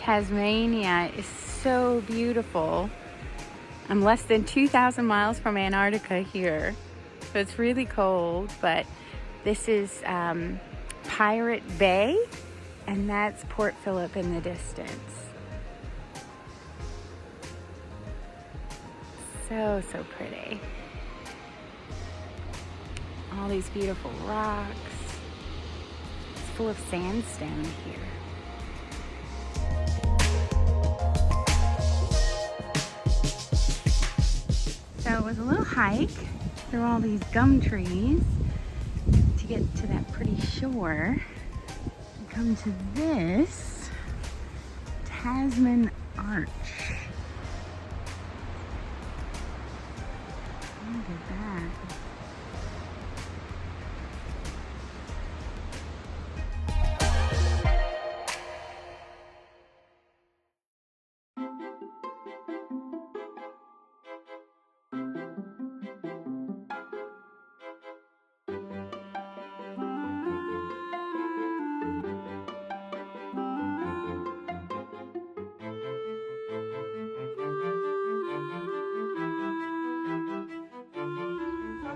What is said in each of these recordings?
Tasmania is so beautiful. I'm less than 2,000 miles from Antarctica here, so it's really cold, but this is Pirate Bay, and that's Port Phillip in the distance. So, so pretty. All these beautiful rocks. It's full of sandstone here. So it was a little hike through all these gum trees to get to that pretty shore. We come to this Tasman Arch. Look at that.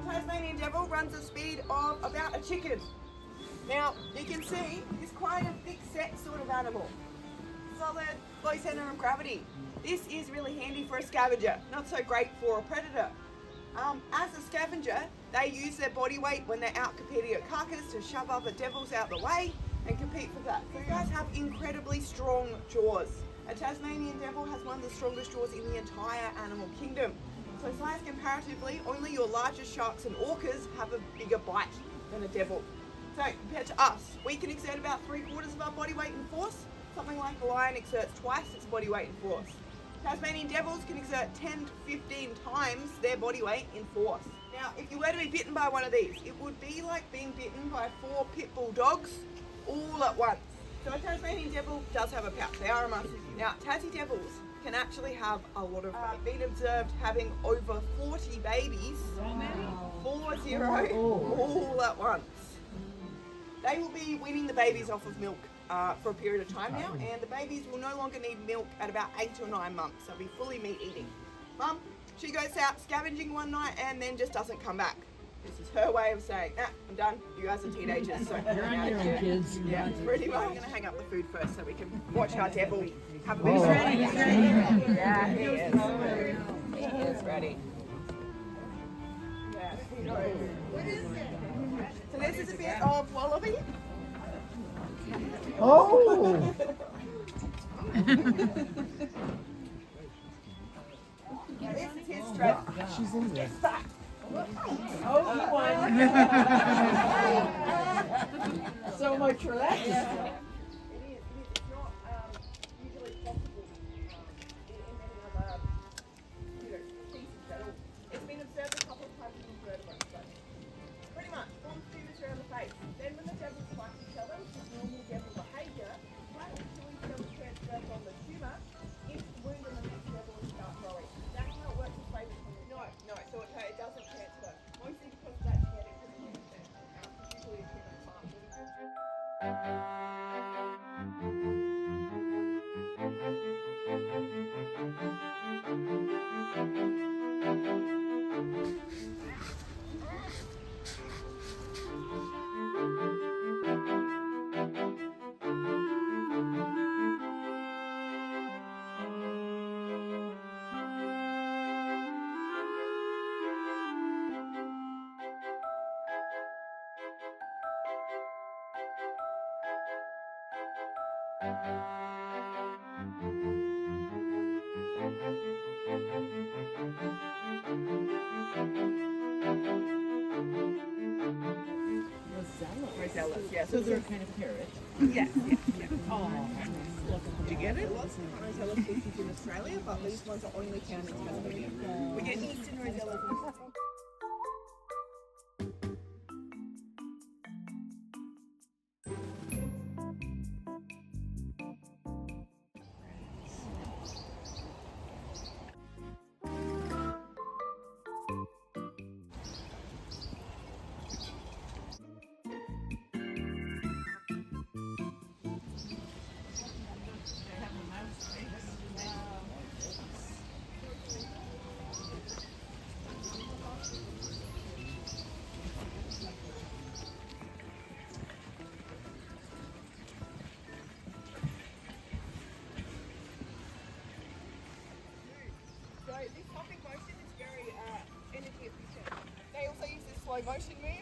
Tasmanian devil runs a speed of about a chicken. Now, you can see he's quite a thick set sort of animal. Solid, low centre of gravity. This is really handy for a scavenger, not so great for a predator. As a scavenger, they use their body weight when they're out competing at carcass to shove other devils out the way and compete for that. So you guys have incredibly strong jaws. A Tasmanian devil has one of the strongest jaws in the entire animal kingdom. So size comparatively, only your largest sharks and orcas have a bigger bite than a devil. So compared to us, we can exert about 3/4 of our body weight in force. Something like a lion exerts twice its body weight in force. Tasmanian devils can exert 10 to 15 times their body weight in force. Now, if you were to be bitten by one of these, it would be like being bitten by 4 pit bull dogs all at once. So a Tasmanian devil does have a pouch. They are a muscle. Now, Tassie devils can actually have a lot of been observed having over 40 babies, 40, all at once. They will be weaning the babies off of milk for a period of time now, and the babies will no longer need milk at about 8 or 9 months. They'll be fully meat eating. Mum, she goes out scavenging one night and then just doesn't come back. This is her way of saying, nah, I'm done. You guys are teenagers, so you're on your own, kids. Yeah, pretty much. I'm going to hang up the food first so we can watch our devil have a bit of ready. Yeah, he is. He is ready. Yeah, what is it? So this is a bit of wallaby. Oh! This is his strength. She's in there. Oh, he won. So much relaxed. It is. It's not usually possible in many other species at all. It's been observed a couple of times in invertebrates, but pretty much forms tumors around the face. Then when the devils fight each other, which is normal devil behaviour, right until each other transfers on the tumour, it's the wound and the next devil will start growing. That's how it works with favourite. No, so it doesn't transfer. Mostly because of that genetic disease. Usually a tumour can't. Rosellas, yeah. So they're kind of parrot. Yeah. Oh, did you get it? Lots of Rosella species in Australia, but these ones are only found in Tasmania. We get eastern Rosellas in Tasmania. motion move,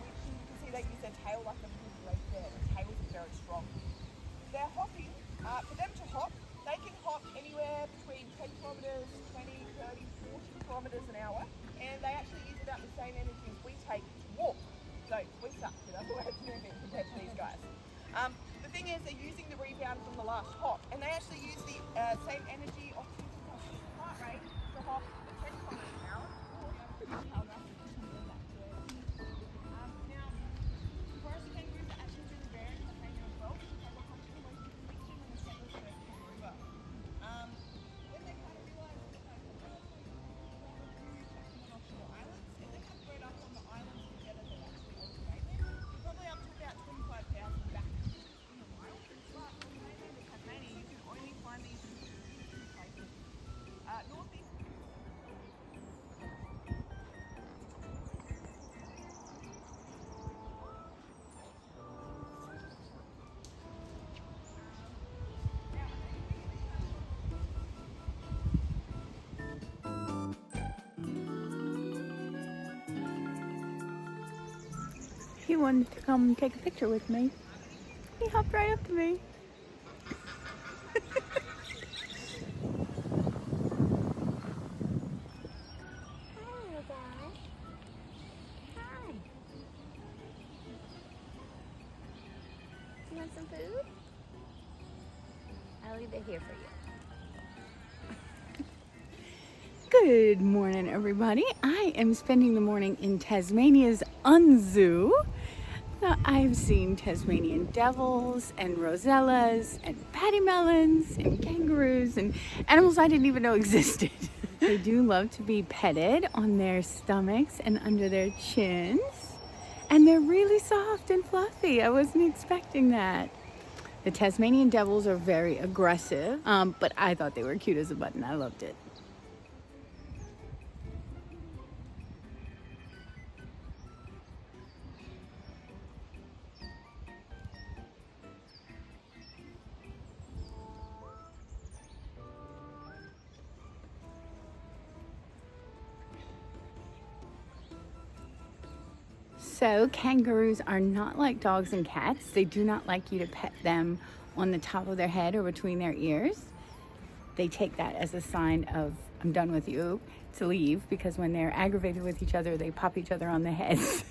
which you can see they use their tail like a big leg there. Their tails are very strong. They're hopping. For them to hop, they can hop anywhere between 10 kilometres, 20, 30, 40 kilometres an hour, and they actually use about the same energy as we take to walk. So we suck with other ways of moving compared to these guys. The thing is, they're using the rebound from the last hop, and they actually use the same energy of heart rate to hop at 10 kilometres an hour. Now, forest kangaroos are actually really rare in Tasmania as well, because they were hunting away from extinction when the settlers first came over. When they kind of realised that they could offshore islands, if they had bred up on the islands together, they'd actually alternate them. Probably up to about 25,000 back in the wild. But on the mainland of Tasmania, you can only find these in two places. Northeast. He wanted to come take a picture with me. He hopped right up to me. Hi, guys. Hi. You want some food? I'll leave it here for you. Good morning, everybody. I am spending the morning in Tasmania's Unzoo. Now, I've seen Tasmanian devils and rosellas and paddymmelons and kangaroos and animals I didn't even know existed. They do love to be petted on their stomachs and under their chins. And they're really soft and fluffy. I wasn't expecting that. The Tasmanian devils are very aggressive, but I thought they were cute as a button. I loved it. So kangaroos are not like dogs and cats. They do not like you to pet them on the top of their head or between their ears. They take that as a sign of, I'm done with you, to leave, because when they're aggravated with each other, they pop each other on the heads.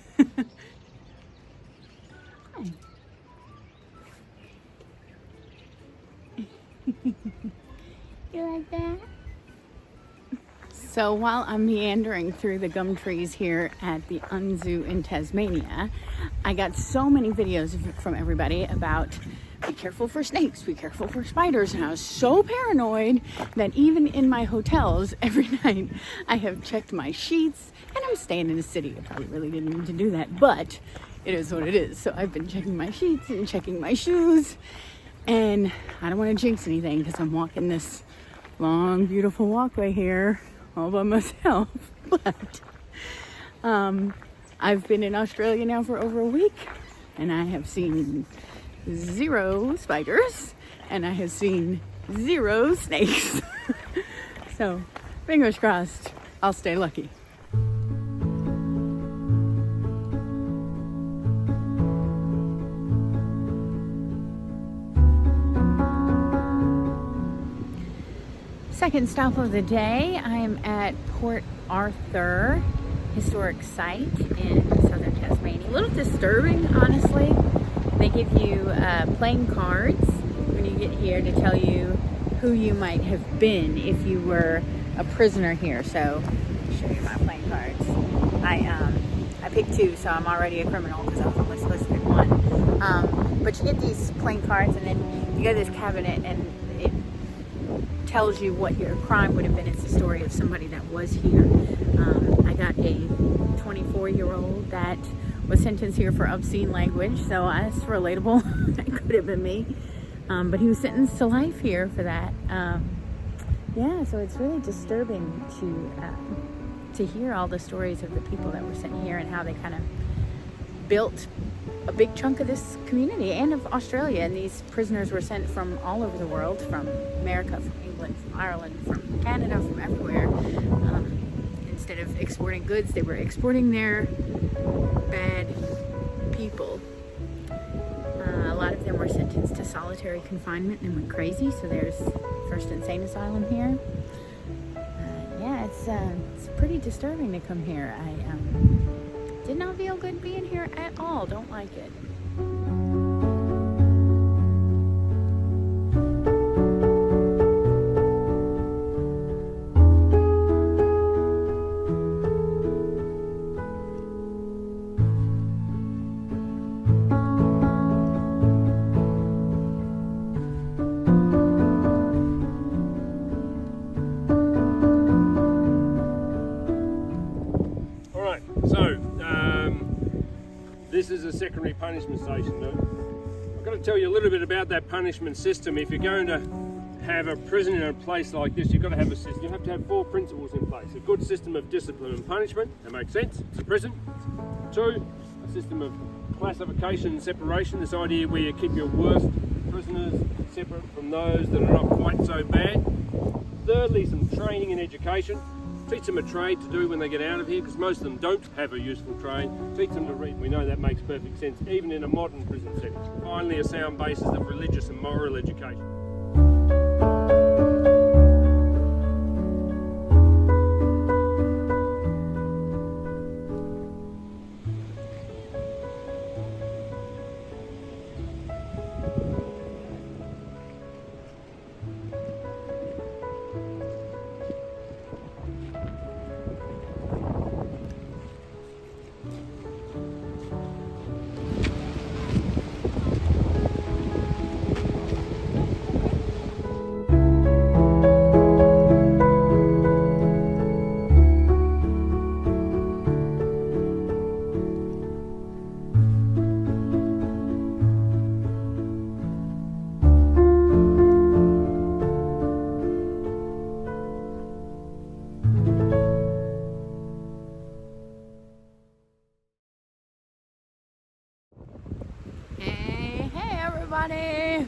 You like that? So while I'm meandering through the gum trees here at the Unzoo in Tasmania, I got so many videos from everybody about be careful for snakes, be careful for spiders, and I was so paranoid that even in my hotels every night I have checked my sheets, and I'm staying in the city. I probably really didn't need to do that, but it is what it is. So I've been checking my sheets and checking my shoes, and I don't want to jinx anything because I'm walking this long, beautiful walkway here all by myself. But I've been in Australia now for over a week, and I have seen 0 spiders, and I have seen 0 snakes. So fingers crossed, I'll stay lucky. Second stop of the day, I am at Port Arthur Historic Site in southern Tasmania. A little disturbing, honestly. They give you playing cards when you get here to tell you who you might have been if you were a prisoner here. So I'll show you my playing cards. I picked 2, so I'm already a criminal because I was only supposed to pick 1. But you get these playing cards, and then you go to this cabinet, and it tells you what your crime would have been. It's the story of somebody that was here. I got a 24-year-old that was sentenced here for obscene language, so that's relatable. That could have been me. But he was sentenced to life here for that. Yeah, so it's really disturbing to hear all the stories of the people that were sent here and how they kind of built a big chunk of this community and of Australia. And these prisoners were sent from all over the world, from America, from England, from Ireland, from Canada, from everywhere. instead of exporting goods, they were exporting their bad people. A lot of them were sentenced to solitary confinement and went crazy, so there's first insane asylum here. Yeah, it's pretty disturbing to come here. I did not feel good being here at all. Don't like it. This is a secondary punishment station. Now, I've got to tell you a little bit about that punishment system. If you're going to have a prison in a place like this, you've got to have a system. You have to have 4 principles in place. A good system of discipline and punishment, that makes sense, it's a prison. 2, a system of classification and separation, this idea where you keep your worst prisoners separate from those that are not quite so bad. Thirdly, some training and education. Teach them a trade to do when they get out of here, because most of them don't have a useful trade. Teach them to read. We know that makes perfect sense, even in a modern prison setting. Finally, a sound basis of religious and moral education. Hey everybody! I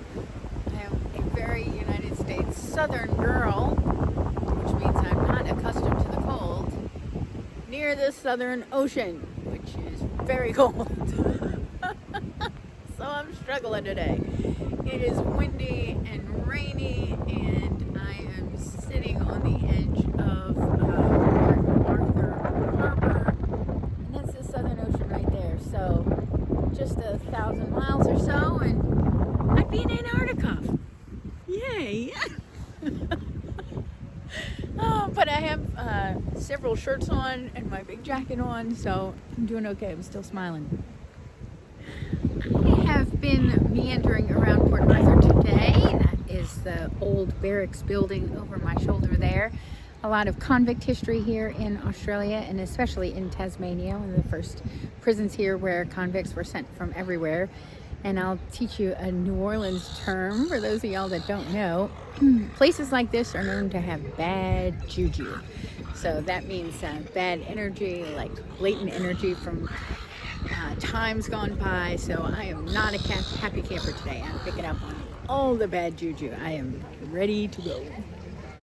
am a very United States Southern girl, which means I'm not accustomed to the cold, near the Southern Ocean, which is very cold. So I'm struggling today. It is windy and rainy, and I am sitting on the edge of Arthur Harbor, and that's the Southern Ocean right there. So just 1,000 miles or so, and I'd be in Antarctica. Yay! Oh, but I have several shirts on and my big jacket on, so I'm doing okay. I'm still smiling. I have been meandering around Port Arthur today. That is the old barracks building over my shoulder there. A lot of convict history here in Australia, and especially in Tasmania, one of the first prisons here where convicts were sent from everywhere. And I'll teach you a New Orleans term for those of y'all that don't know. Places like this are known to have bad juju. So that means bad energy, like latent energy from times gone by. So I am not a happy camper today. I'm picking up on all the bad juju. I am ready to go.